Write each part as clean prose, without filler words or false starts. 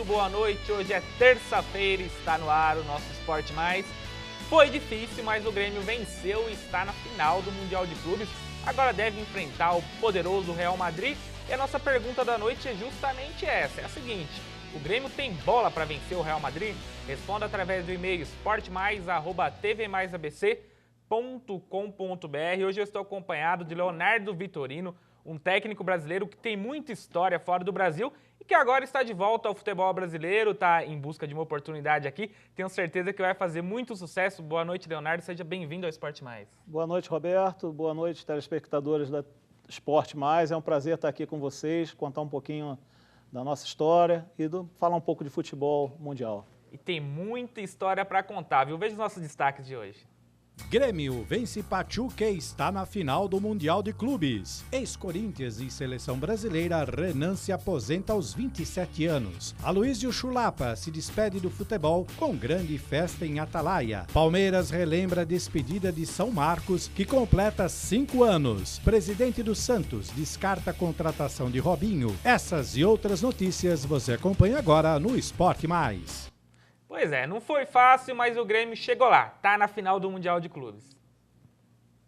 muito boa noite. Hoje é terça-feira e está no ar o nosso Esporte Mais. Foi difícil, mas o Grêmio venceu e está na final do Mundial de Clubes. Agora deve enfrentar o poderoso Real Madrid. E a nossa pergunta da noite é justamente essa, é a seguinte: o Grêmio tem bola para vencer o Real Madrid? Responda através do e-mail esportemais@tvmaisabc.com.br. Hoje eu estou acompanhado de Leonardo Vitorino, um técnico brasileiro que tem muita história fora do Brasil e que agora está de volta ao futebol brasileiro, está em busca de uma oportunidade aqui. Tenho certeza que vai fazer muito sucesso. Boa noite, Leonardo. Seja bem-vindo ao Esporte Mais. Boa noite, Roberto. Boa noite, telespectadores da Esporte Mais. É um prazer estar aqui com vocês, contar um pouquinho da nossa história e falar um pouco de futebol mundial. E tem muita história para contar, viu? Veja os nossos destaques de hoje. Grêmio vence Pachuca e está na final do Mundial de Clubes. Ex-Corinthians e seleção brasileira, Renan se aposenta aos 27 anos. Aloysio Chulapa se despede do futebol com grande festa em Atalaia. Palmeiras relembra a despedida de São Marcos, que completa 5 anos. Presidente do Santos descarta a contratação de Robinho. Essas e outras notícias você acompanha agora no Esporte Mais. Pois é, não foi fácil, mas o Grêmio chegou lá, tá na final do Mundial de Clubes.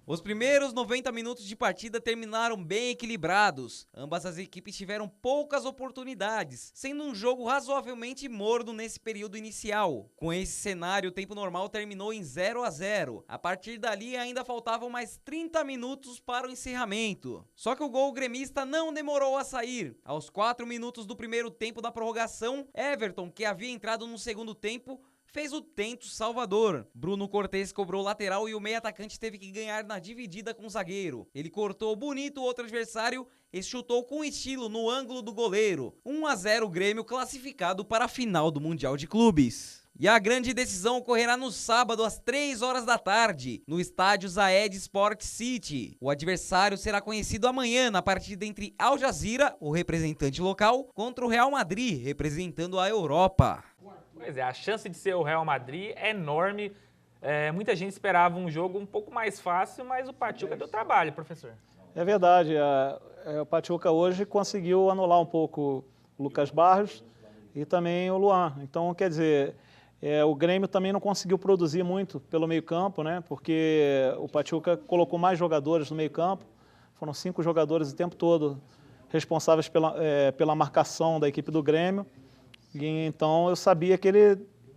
Os primeiros 90 minutos de partida terminaram bem equilibrados. Ambas as equipes tiveram poucas oportunidades, sendo um jogo razoavelmente morno nesse período inicial. Com esse cenário, o tempo normal terminou em 0-0. A partir dali, ainda faltavam mais 30 minutos para o encerramento. Só que o gol gremista não demorou a sair. Aos 4 minutos do primeiro tempo da prorrogação, Everton, que havia entrado no segundo tempo, fez o tento salvador. Bruno Cortez cobrou lateral e o meio atacante teve que ganhar na dividida com o zagueiro. Ele cortou bonito o outro adversário e chutou com estilo no ângulo do goleiro. 1-0 Grêmio classificado para a final do Mundial de Clubes. E a grande decisão ocorrerá no sábado às 3 horas da tarde, no estádio Zayed Sport City. O adversário será conhecido amanhã na partida entre Al Jazeera, o representante local, contra o Real Madrid, representando a Europa. Pois é, a chance de ser o Real Madrid é enorme. Muita gente esperava um jogo um pouco mais fácil, mas o Pachuca deu trabalho, professor. É verdade, o Pachuca hoje conseguiu anular um pouco o Lucas Barros e também o Luan. Então, quer dizer, o Grêmio também não conseguiu produzir muito pelo meio-campo, né? Porque o Pachuca colocou mais jogadores no meio-campo. Foram 5 jogadores o tempo todo responsáveis pela marcação da equipe do Grêmio. E então eu sabia que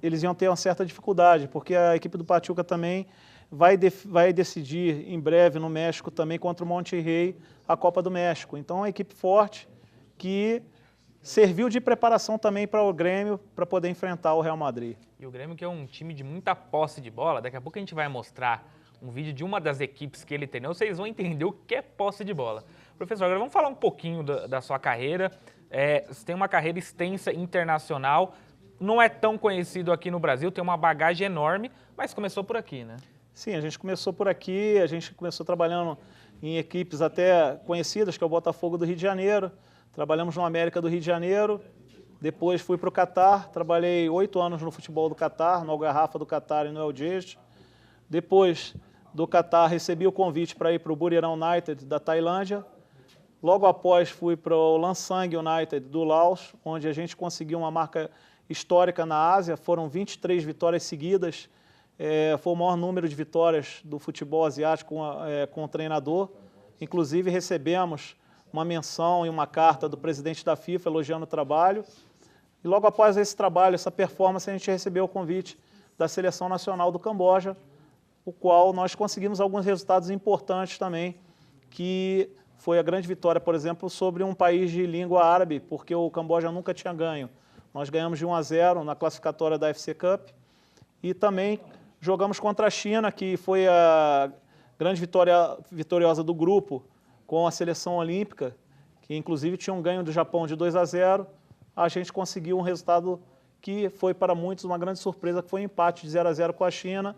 eles iam ter uma certa dificuldade, porque a equipe do Pachuca também vai decidir em breve no México também contra o Monterrey a Copa do México. Então é uma equipe forte que serviu de preparação também para o Grêmio para poder enfrentar o Real Madrid. E o Grêmio, que é um time de muita posse de bola, daqui a pouco a gente vai mostrar um vídeo de uma das equipes que ele treinou, vocês vão entender o que é posse de bola. Professor, agora vamos falar um pouquinho da sua carreira. Você tem uma carreira extensa internacional, não é tão conhecido aqui no Brasil, tem uma bagagem enorme, mas começou por aqui, né? Sim, a gente começou por aqui, a gente começou trabalhando em equipes até conhecidas, que é o Botafogo do Rio de Janeiro. Trabalhamos no América do Rio de Janeiro, depois fui para o Catar, trabalhei 8 anos no futebol do Catar, no Al-Garrafa do Catar e no El Jazz. Depois do Catar recebi o convite para ir para o Buriram United da Tailândia. Logo após fui para o Lansang United do Laos, onde a gente conseguiu uma marca histórica na Ásia, foram 23 vitórias seguidas, foi o maior número de vitórias do futebol asiático com o treinador. Inclusive recebemos uma menção e uma carta do presidente da FIFA elogiando o trabalho. E logo após esse trabalho, essa performance, a gente recebeu o convite da Seleção Nacional do Camboja, o qual nós conseguimos alguns resultados importantes também, que foi a grande vitória, por exemplo, sobre um país de língua árabe, porque o Camboja nunca tinha ganho. Nós ganhamos de 1-0 na classificatória da FC Cup e também jogamos contra a China, que foi a grande vitoriosa do grupo com a seleção olímpica, que inclusive tinha um ganho do Japão de 2-0. A gente conseguiu um resultado que foi para muitos uma grande surpresa, que foi um empate de 0-0 com a China,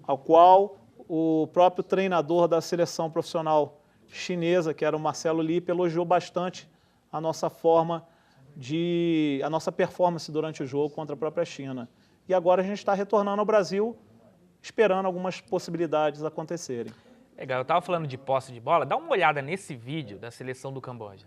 ao qual o próprio treinador da seleção profissional chinesa, que era o Marcelo Lippe, elogiou bastante a nossa performance durante o jogo contra a própria China. E agora a gente está retornando ao Brasil, esperando algumas possibilidades acontecerem. Legal, eu estava falando de posse de bola, dá uma olhada nesse vídeo da seleção do Camboja.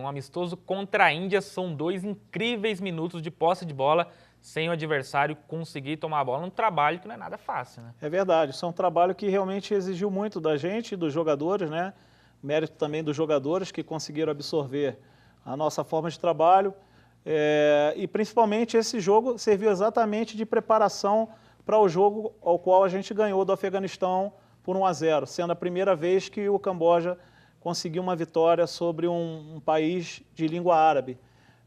Um amistoso contra a Índia, são 2 incríveis minutos de posse de bola sem o adversário conseguir tomar a bola. Um trabalho que não é nada fácil, né? É verdade, isso é um trabalho que realmente exigiu muito da gente, dos jogadores, né? Mérito também dos jogadores que conseguiram absorver a nossa forma de trabalho. E principalmente esse jogo serviu exatamente de preparação para o jogo ao qual a gente ganhou do Afeganistão por 1-0, sendo a primeira vez que o Camboja conseguiu uma vitória sobre um país de língua árabe.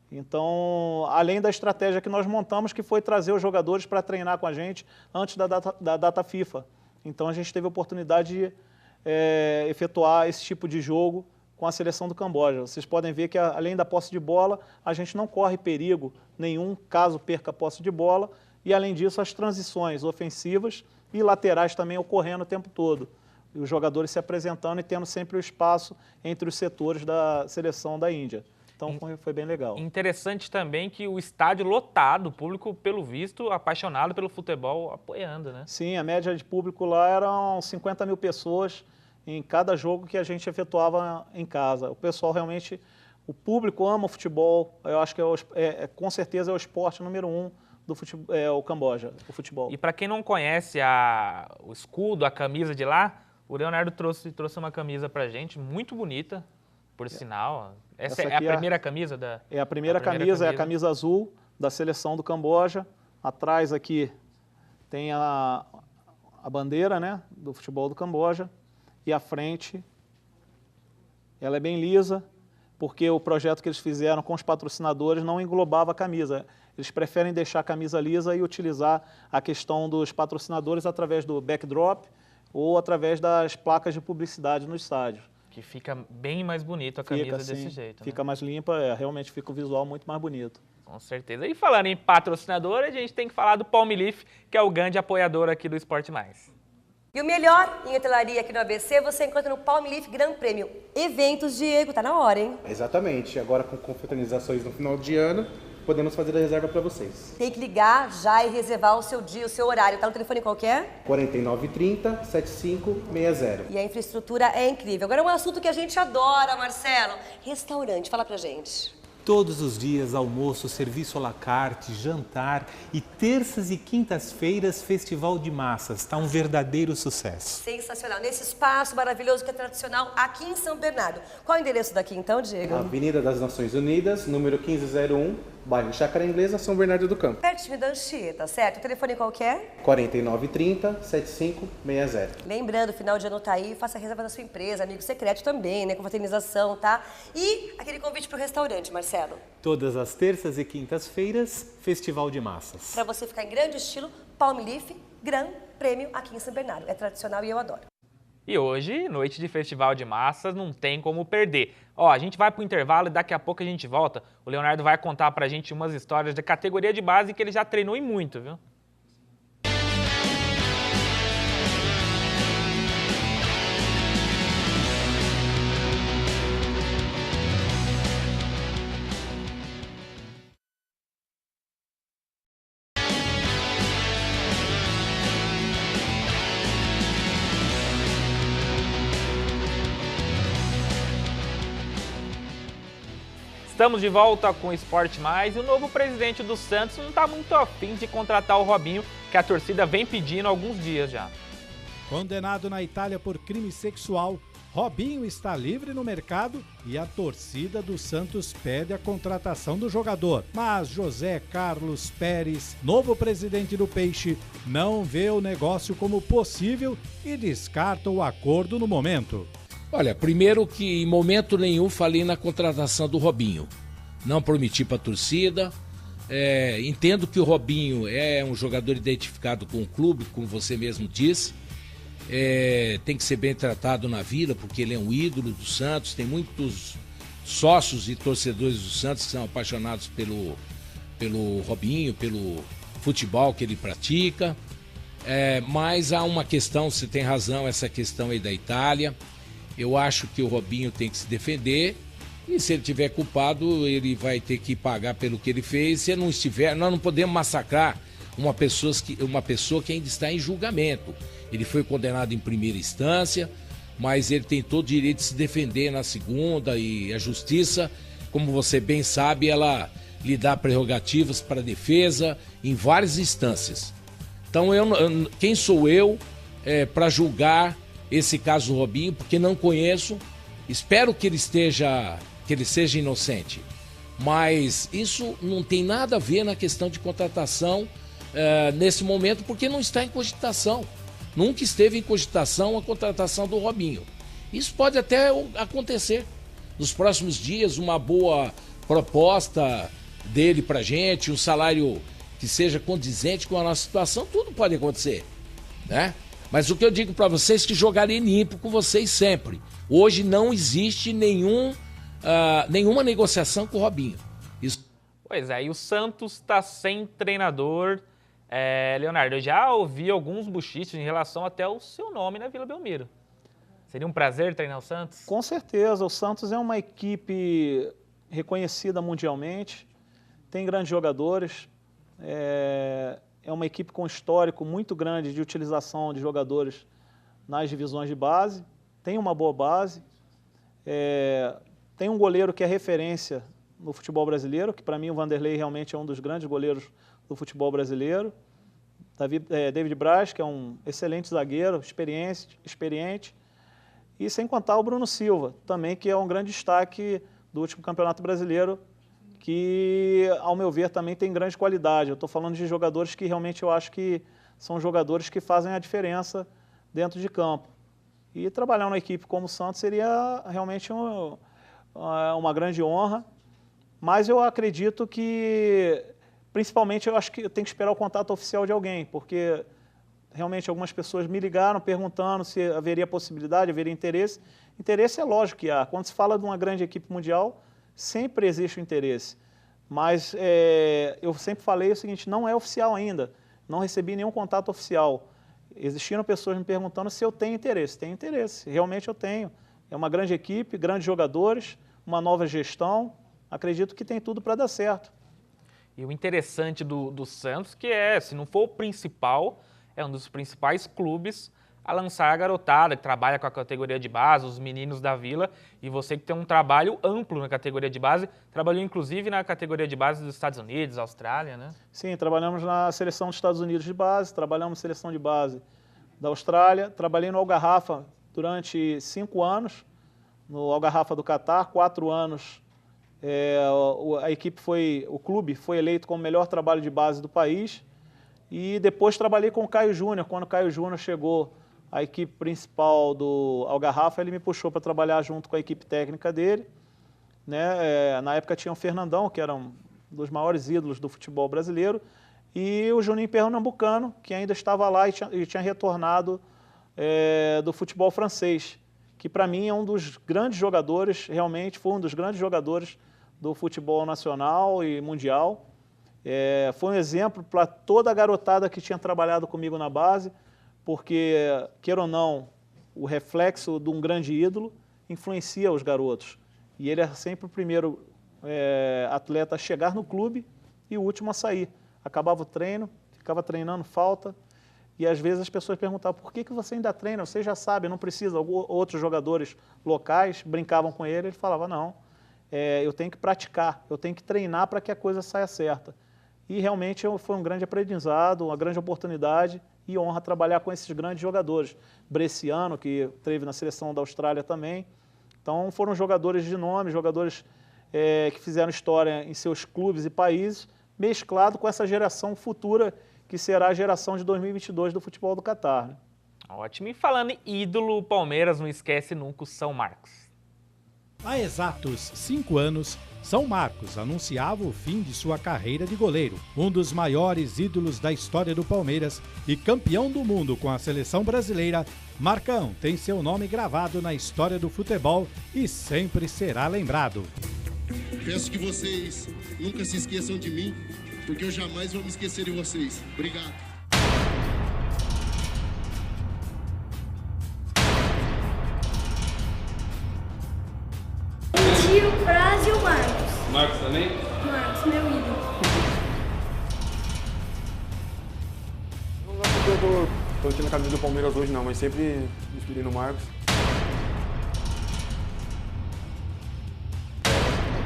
Então, além da estratégia que nós montamos, que foi trazer os jogadores para treinar com a gente antes da data FIFA. Então, a gente teve a oportunidade de efetuar esse tipo de jogo com a seleção do Camboja. Vocês podem ver que, além da posse de bola, a gente não corre perigo nenhum caso perca a posse de bola. E, além disso, as transições ofensivas e laterais também ocorrendo o tempo todo. E os jogadores se apresentando e tendo sempre o espaço entre os setores da seleção da Índia. Então foi bem legal. Interessante também que o estádio lotado, o público, pelo visto, apaixonado pelo futebol, apoiando, né? Sim, a média de público lá eram 50 mil pessoas em cada jogo que a gente efetuava em casa. O pessoal realmente, o público ama o futebol, eu acho que com certeza é o esporte número 1 do futebol, o Camboja, o futebol. E para quem não conhece o escudo, a camisa de lá, o Leonardo trouxe uma camisa pra gente, muito bonita, por sinal. Essa é a primeira camisa da... É a primeira camisa, é a camisa azul da seleção do Camboja. Atrás aqui tem a bandeira, né, do futebol do Camboja. E à frente, ela é bem lisa, porque o projeto que eles fizeram com os patrocinadores não englobava a camisa. Eles preferem deixar a camisa lisa e utilizar a questão dos patrocinadores através do backdrop ou através das placas de publicidade no estádio. Que fica bem mais bonito a camisa desse jeito. Fica mais limpa, realmente fica o visual muito mais bonito. Com certeza. E falando em patrocinador, a gente tem que falar do Palmolive, que é o grande apoiador aqui do Esporte Mais. E o melhor em hotelaria aqui no ABC você encontra no Palmolive Gran Prêmio. Eventos, Diego, tá na hora, hein? Exatamente. Agora com confraternizações no final de ano, podemos fazer a reserva para vocês. Tem que ligar já e reservar o seu dia, o seu horário. Tá no telefone qualquer? 4930-7560. E a infraestrutura é incrível. Agora, um assunto que a gente adora, Marcelo. Restaurante, fala pra gente. Todos os dias, almoço, serviço à la carte, jantar e terças e quintas-feiras, festival de massas. Está um verdadeiro sucesso. Sensacional. Nesse espaço maravilhoso que é tradicional aqui em São Bernardo. Qual é o endereço daqui então, Diego? Avenida das Nações Unidas, número 1501, bairro Chácara Inglesa, São Bernardo do Campo. Pertinho da Anchieta, certo? O telefone qualquer? 4930-7560. Lembrando, final de ano tá aí, faça a reserva da sua empresa, amigo secreto também, né? Confraternização, tá? E aquele convite pro restaurante, Marcelo. Todas as terças e quintas-feiras, festival de massas. Para você ficar em grande estilo, Palmolive Gran Prêmio aqui em São Bernardo. É tradicional e eu adoro. E hoje, noite de festival de massas, não tem como perder. Ó, a gente vai pro intervalo e daqui a pouco a gente volta. O Leonardo vai contar pra gente umas histórias da categoria de base que ele já treinou em muito, viu? Estamos de volta com o Esporte Mais e o novo presidente do Santos não está muito afim de contratar o Robinho, que a torcida vem pedindo há alguns dias já. Condenado na Itália por crime sexual, Robinho está livre no mercado e a torcida do Santos pede a contratação do jogador. Mas José Carlos Pérez, novo presidente do Peixe, não vê o negócio como possível e descarta o acordo no momento. Olha, primeiro que em momento nenhum falei na contratação do Robinho. Não prometi para a torcida. Entendo que o Robinho é um jogador identificado com o clube, como você mesmo disse. Tem que ser bem tratado na Vila, porque ele é um ídolo do Santos. Tem muitos sócios e torcedores do Santos que são apaixonados pelo Robinho, pelo futebol que ele pratica. Mas há uma questão, você tem razão, essa questão aí da Itália. Eu acho que o Robinho tem que se defender e se ele tiver culpado, ele vai ter que pagar pelo que ele fez. Se ele não estiver, nós não podemos massacrar uma pessoa que ainda está em julgamento. Ele foi condenado em primeira instância, mas ele tem todo o direito de se defender na segunda e a justiça como você bem sabe, ela lhe dá prerrogativas para a defesa em várias instâncias. Então, quem sou eu para julgar esse caso do Robinho, porque não conheço. Espero que ele seja inocente. Mas isso não tem nada a ver na questão de contratação nesse momento, porque não está em cogitação. Nunca esteve em cogitação a contratação do Robinho. Isso pode até acontecer nos próximos dias, uma boa proposta dele pra gente, um salário que seja condizente com a nossa situação, tudo pode acontecer, né? Mas o que eu digo para vocês é que jogarei limpo com vocês sempre. Hoje não existe nenhuma negociação com o Robinho. Pois é, e o Santos está sem treinador. Leonardo, eu já ouvi alguns buchichos em relação até ao seu nome na Vila Belmiro. Seria um prazer treinar o Santos? Com certeza, o Santos é uma equipe reconhecida mundialmente, tem grandes jogadores, é uma equipe com histórico muito grande de utilização de jogadores nas divisões de base, tem uma boa base, tem um goleiro que é referência no futebol brasileiro, que para mim o Vanderlei realmente é um dos grandes goleiros do futebol brasileiro, David Braz, que é um excelente zagueiro, experiente, e sem contar o Bruno Silva, também que é um grande destaque do último Campeonato Brasileiro, que, ao meu ver, também tem grande qualidade. Eu estou falando de jogadores que realmente eu acho que são jogadores que fazem a diferença dentro de campo. E trabalhar numa equipe como o Santos seria realmente uma grande honra, mas eu acredito que, principalmente, eu acho que eu tenho que esperar o contato oficial de alguém, porque realmente algumas pessoas me ligaram perguntando se haveria possibilidade, haveria interesse. Interesse é lógico que há. Quando se fala de uma grande equipe mundial, sempre existe o interesse. Mas eu sempre falei o seguinte, não é oficial ainda. Não recebi nenhum contato oficial. Existiram pessoas me perguntando se eu tenho interesse. Tenho interesse, realmente eu tenho. É uma grande equipe, grandes jogadores, uma nova gestão. Acredito que tem tudo para dar certo. E o interessante do Santos que se não for o principal, é um dos principais clubes a lançar a garotada, que trabalha com a categoria de base, os meninos da Vila, e você que tem um trabalho amplo na categoria de base, trabalhou inclusive na categoria de base dos Estados Unidos, Austrália, né? Sim, trabalhamos na seleção dos Estados Unidos de base, trabalhamos na seleção de base da Austrália, trabalhei no Algarrafa durante 5 anos, no Algarrafa do Catar, 4 anos. O clube foi eleito como o melhor trabalho de base do país, e depois trabalhei com o Caio Júnior. Quando o Caio Júnior chegou à equipe principal do Algarrafa, ele me puxou para trabalhar junto com a equipe técnica dele, né? Na época tinha o Fernandão, que era um dos maiores ídolos do futebol brasileiro, e o Juninho Pernambucano, que ainda estava lá e tinha retornado do futebol francês, que para mim é um dos grandes jogadores, realmente foi um dos grandes jogadores do futebol nacional e mundial. Foi um exemplo para toda a garotada que tinha trabalhado comigo na base, porque, queira ou não, o reflexo de um grande ídolo influencia os garotos. E ele é sempre o primeiro atleta a chegar no clube e o último a sair. Acabava o treino, ficava treinando falta, e às vezes as pessoas perguntavam, por que você ainda treina? Você já sabe, não precisa. Outros jogadores locais brincavam com ele, ele falava, não, eu tenho que praticar, eu tenho que treinar para que a coisa saia certa. E realmente foi um grande aprendizado, uma grande oportunidade e honra trabalhar com esses grandes jogadores. Bresciano, que esteve na seleção da Austrália também. Então foram jogadores de nome, jogadores que fizeram história em seus clubes e países, mesclado com essa geração futura, que será a geração de 2022 do futebol do Catar, né? Ótimo. E falando em ídolo, o Palmeiras não esquece nunca o São Marcos. Há exatos 5 anos, São Marcos anunciava o fim de sua carreira de goleiro. Um dos maiores ídolos da história do Palmeiras e campeão do mundo com a seleção brasileira, Marcão tem seu nome gravado na história do futebol e sempre será lembrado. Peço que vocês nunca se esqueçam de mim, porque eu jamais vou me esquecer de vocês. Obrigado. O Braz e o Marcos. Marcos também? Marcos, meu ídolo. Não é porque eu tô vestindo a camisa do Palmeiras hoje não, mas sempre desfilei no Marcos.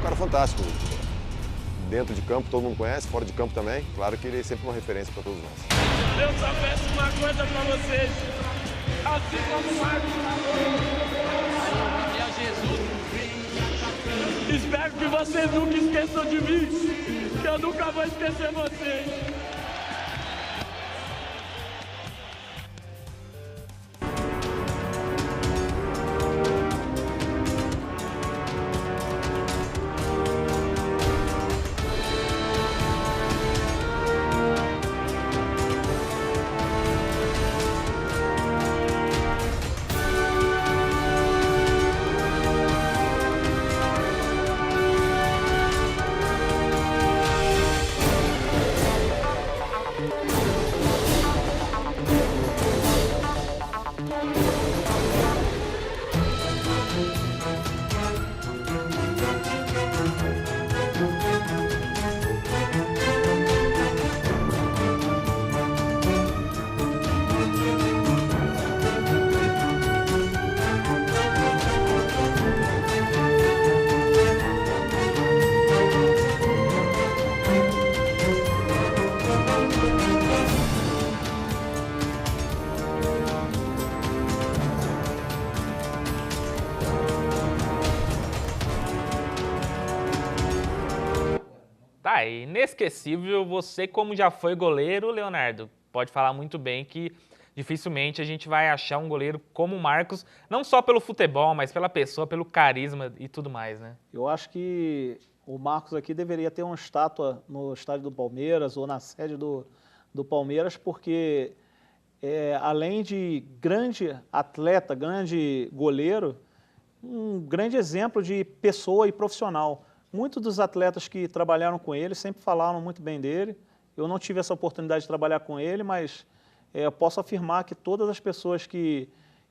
cara fantástico. Dentro de campo todo mundo conhece, fora de campo também. Claro que ele é sempre uma referência para todos nós. Eu só peço uma coisa para vocês. Assim como o Marcos Gabriel Jesus. Espero que vocês nunca esqueçam de mim, que eu nunca vou esquecer vocês. Tá, inesquecível. Você, como já foi goleiro, Leonardo, pode falar muito bem que dificilmente a gente vai achar um goleiro como o Marcos, não só pelo futebol, mas pela pessoa, pelo carisma e tudo mais, né? Eu acho que o Marcos aqui deveria ter uma estátua no estádio do Palmeiras ou na sede do Palmeiras, porque além de grande atleta, grande goleiro, um grande exemplo de pessoa e profissional. Muitos dos atletas que trabalharam com ele sempre falaram muito bem dele. Eu não tive essa oportunidade de trabalhar com ele, mas eu posso afirmar que todas as pessoas que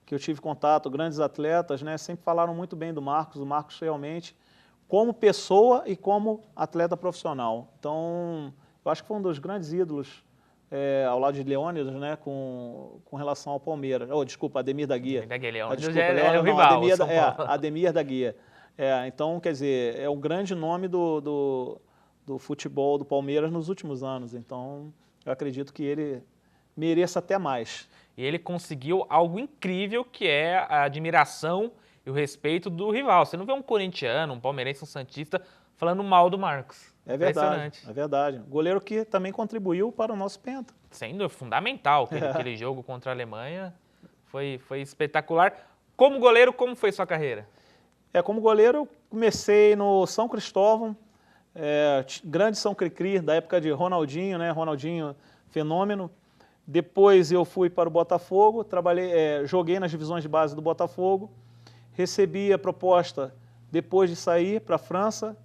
eu tive contato, grandes atletas, né, sempre falaram muito bem do Marcos. O Marcos realmente, como pessoa e como atleta profissional. Então, eu acho que foi um dos grandes ídolos ao lado de Leônidas, né, com relação ao Palmeiras. Desculpa, Ademir da Guia. Desculpa, é o rival, Ademir da Guia. Então, quer dizer, é o grande nome do futebol do Palmeiras nos últimos anos. Então, eu acredito que ele mereça até mais. E ele conseguiu algo incrível, que é a admiração e o respeito do rival. Você não vê um corintiano, um palmeirense, um santista falando mal do Marcos. É verdade, é verdade. Goleiro que também contribuiu para o nosso penta. Sendo fundamental, aquele jogo contra a Alemanha foi espetacular. Como goleiro, como foi sua carreira? Como goleiro, eu comecei no São Cristóvão, grande São Cricri, da época de Ronaldinho, né? Ronaldinho, fenômeno. Depois eu fui para o Botafogo, joguei nas divisões de base do Botafogo, recebi a proposta depois de sair para a França,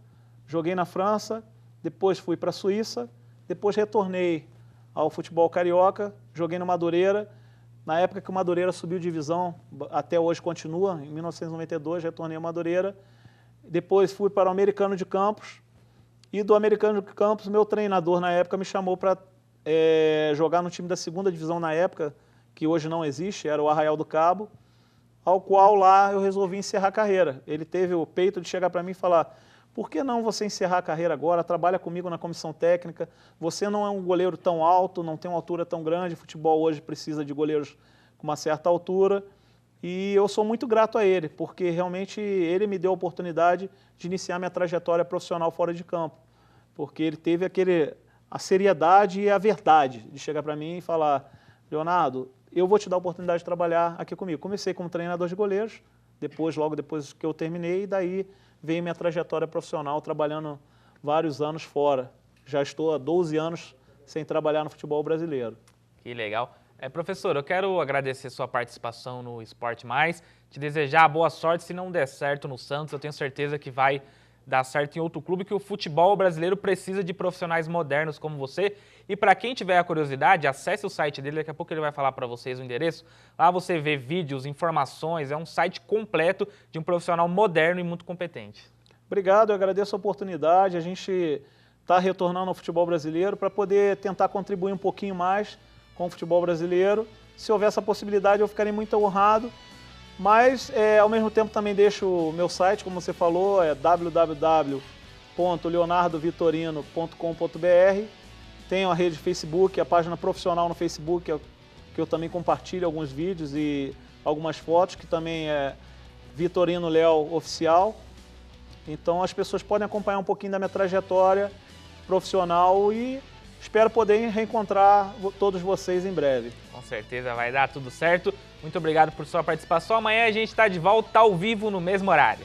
joguei na França, depois fui para a Suíça, depois retornei ao futebol carioca, joguei no Madureira. Na época que o Madureira subiu divisão, até hoje continua, em 1992 retornei ao Madureira. Depois fui para o Americano de Campos, e do Americano de Campos, meu treinador na época me chamou para jogar no time da segunda divisão na época, que hoje não existe, era o Arraial do Cabo, ao qual lá eu resolvi encerrar a carreira. Ele teve o peito de chegar para mim e falar: por que não você encerrar a carreira agora? Trabalha comigo na comissão técnica. Você não é um goleiro tão alto, não tem uma altura tão grande. O futebol hoje precisa de goleiros com uma certa altura. E eu sou muito grato a ele, porque realmente ele me deu a oportunidade de iniciar minha trajetória profissional fora de campo. Porque ele teve a seriedade e a verdade de chegar para mim e falar: Leonardo, eu vou te dar a oportunidade de trabalhar aqui comigo. Comecei como treinador de goleiros, logo depois que eu terminei, e daí veio minha trajetória profissional trabalhando vários anos fora. Já estou há 12 anos sem trabalhar no futebol brasileiro. Que legal. Professor, eu quero agradecer sua participação no Esporte Mais, te desejar boa sorte. Se não der certo no Santos, eu tenho certeza que vai dar certo em outro clube, que o futebol brasileiro precisa de profissionais modernos como você. E para quem tiver a curiosidade, acesse o site dele, daqui a pouco ele vai falar para vocês o endereço. Lá você vê vídeos, informações, é um site completo de um profissional moderno e muito competente. Obrigado, eu agradeço a oportunidade. A gente está retornando ao futebol brasileiro para poder tentar contribuir um pouquinho mais com o futebol brasileiro. Se houver essa possibilidade, eu ficarei muito honrado. Mas, ao mesmo tempo, também deixo o meu site, como você falou, é www.esportemaisbr.com.br. www.leonardovitorino.com.br. Tenho a rede Facebook, a página profissional no Facebook, que eu também compartilho alguns vídeos e algumas fotos, que também é Vitorino Léo Oficial. Então as pessoas podem acompanhar um pouquinho da minha trajetória profissional e espero poder reencontrar todos vocês em breve. Com certeza vai dar tudo certo. Muito obrigado por sua participação. Amanhã a gente está de volta ao vivo no mesmo horário.